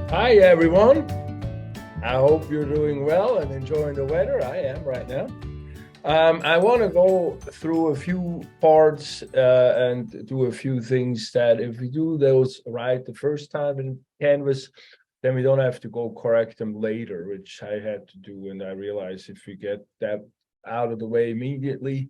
Hi, everyone. I hope you're doing well and enjoying the weather. I am right now. I want to go through a few parts and do a few things that if we do those right the first time in Canvas, then we don't have to go correct them later, which I had to do. And I realized if we get that out of the way immediately,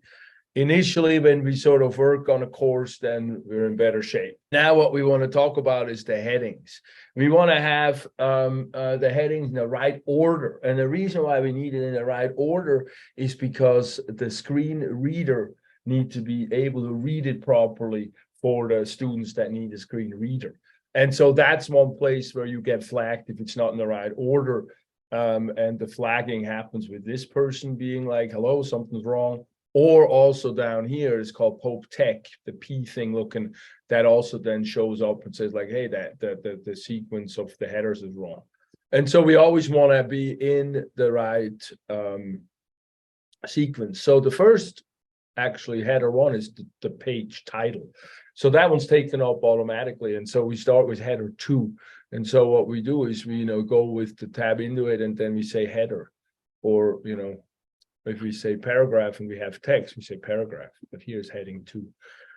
initially when we sort of work on a course, then we're in better shape. Now what we want to talk about is the headings. We want to have the headings in the right order, and the reason why we need it in the right order is because the screen reader needs to be able to read it properly for the students that need a screen reader. And so that's one place where you get flagged if it's not in the right order. And the flagging happens with this person being like, hello, something's wrong. Or also down here is called Pope Tech, the P thing looking, that also then shows up and says like, hey, that the sequence of the headers is wrong. And so we always want to be in the right sequence. So the first actually header one is the page title. So that one's taken up automatically. And so we start with header 2. And so what we do is we go with the tab into it, and then we say header, or if we say paragraph and we have text, we say paragraph, but here's heading 2.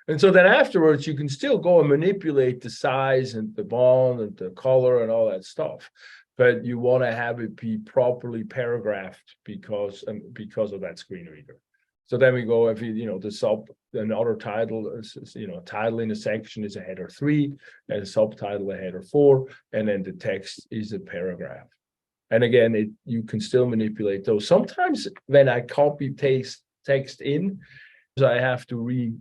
And so then afterwards, you can still go and manipulate the size and the font and the color and all that stuff. But you want to have it be properly paragraphed because of that screen reader. So then we go, if another title, title in a section is a header 3, and a subtitle a header 4, and then the text is a paragraph. And again, you can still manipulate those. Sometimes when I copy paste text in, I have to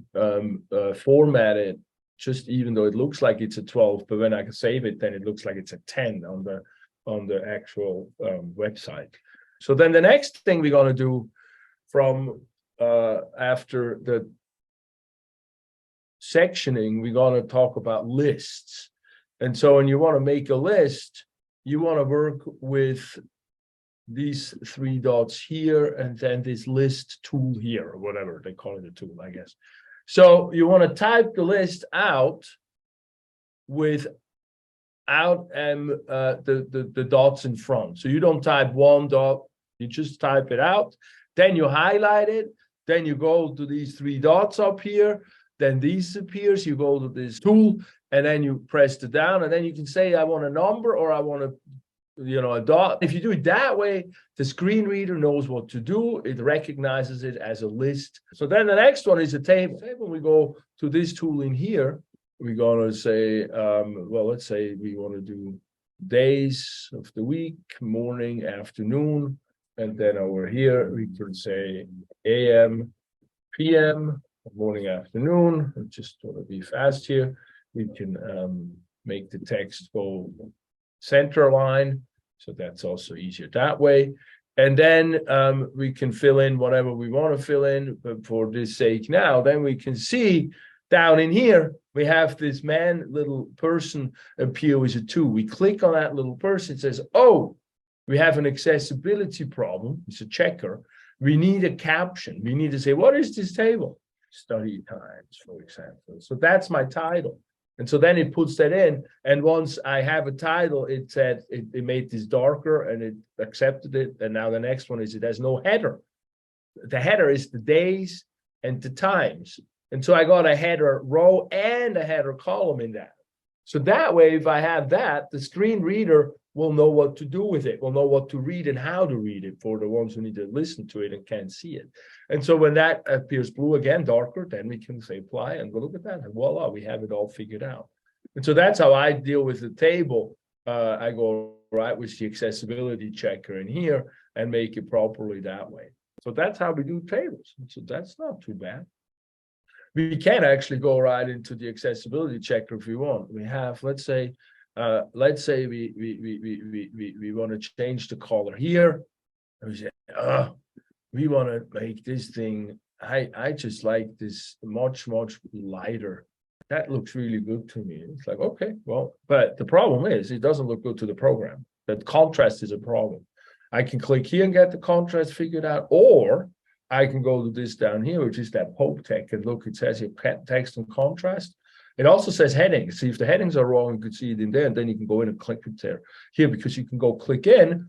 format it, just even though it looks like it's a 12, but when I can save it, then it looks like it's a 10 on the actual website. So then the next thing we're going to do from after the sectioning, we're going to talk about lists. And so when you want to make a list, you want to work with these 3 dots here, and then this list tool here, or whatever they call it, a tool, I guess. So you want to type the list out without the dots in front. So you don't type 1 dot, you just type it out. Then you highlight it. Then you go to these 3 dots up here. Then these appears. You go to this tool, and then you press it down, and then you can say, I want a number, or I want a dot. If you do it that way, the screen reader knows what to do. It recognizes it as a list. So then the next one is a table. We go to this tool in here. We're going to say, let's say we want to do days of the week, morning, afternoon. And then over here, we can say AM, PM, morning, afternoon. I just want to be fast here. We can make the text go center line. So that's also easier that way. And then we can fill in whatever we want to fill in. But for this sake now, then we can see down in here, we have this little person appear with a 2. We click on that little person. It says, oh, we have an accessibility problem. It's a checker. We need a caption. We need to say, what is this table? Study times, for example. So that's my title. And so then it puts that in. And once I have a title, it said it made this darker, and it accepted it. And now the next one is it has no header. The header is the days and the times. And so I got a header row and a header column in that. So that way, if I have that, the screen reader will know what to do with it, will know what to read and how to read it for the ones who need to listen to it and can't see it. And so when that appears blue again, darker, then we can say apply and go look at that. And voila, we have it all figured out. And so that's how I deal with the table. I go right with the accessibility checker in here and make it properly that way. So that's how we do tables. So that's not too bad. We can actually go right into the accessibility checker if we want. We have, let's say we want to change the color here. And we say, we want to make this thing, I just like this much lighter. That looks really good to me. It's like, okay, well, but the problem is it doesn't look good to the program. That contrast is a problem. I can click here and get the contrast figured out, or I can go to this down here, which is that Pope Tech, and look, it says here text and contrast. It also says headings. See if the headings are wrong, you could see it in there, and then you can go in and click it there. Here, because you can go click in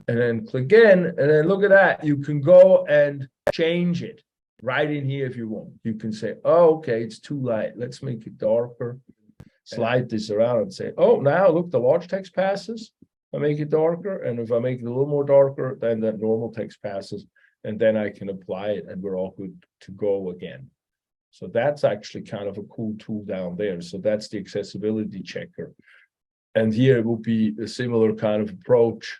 and then click in, and then look at that. You can go and change it right in here if you want. You can say, oh, okay, it's too light. Let's make it darker. Slide this around and say, oh, now look, the large text passes. I make it darker. And if I make it a little more darker, then that normal text passes. And then I can apply it and we're all good to go again. So that's actually kind of a cool tool down there. So that's the accessibility checker. And here it will be a similar kind of approach.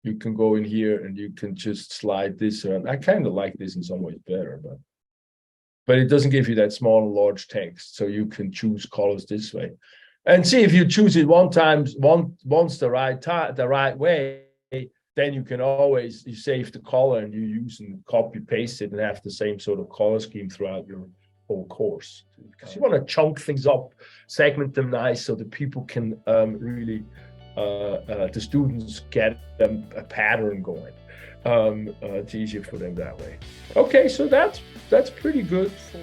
You can go in here and you can just slide this around. I kind of like this in some ways better, but it doesn't give you that small and large text. So you can choose colors this way. And see if you choose it once the right way, then you can always, you save the color and you use and copy paste it and have the same sort of color scheme throughout your whole course. Because you want to chunk things up, segment them nice so that people can really, the students get a pattern going. It's easier for them that way. Okay, so that's pretty good for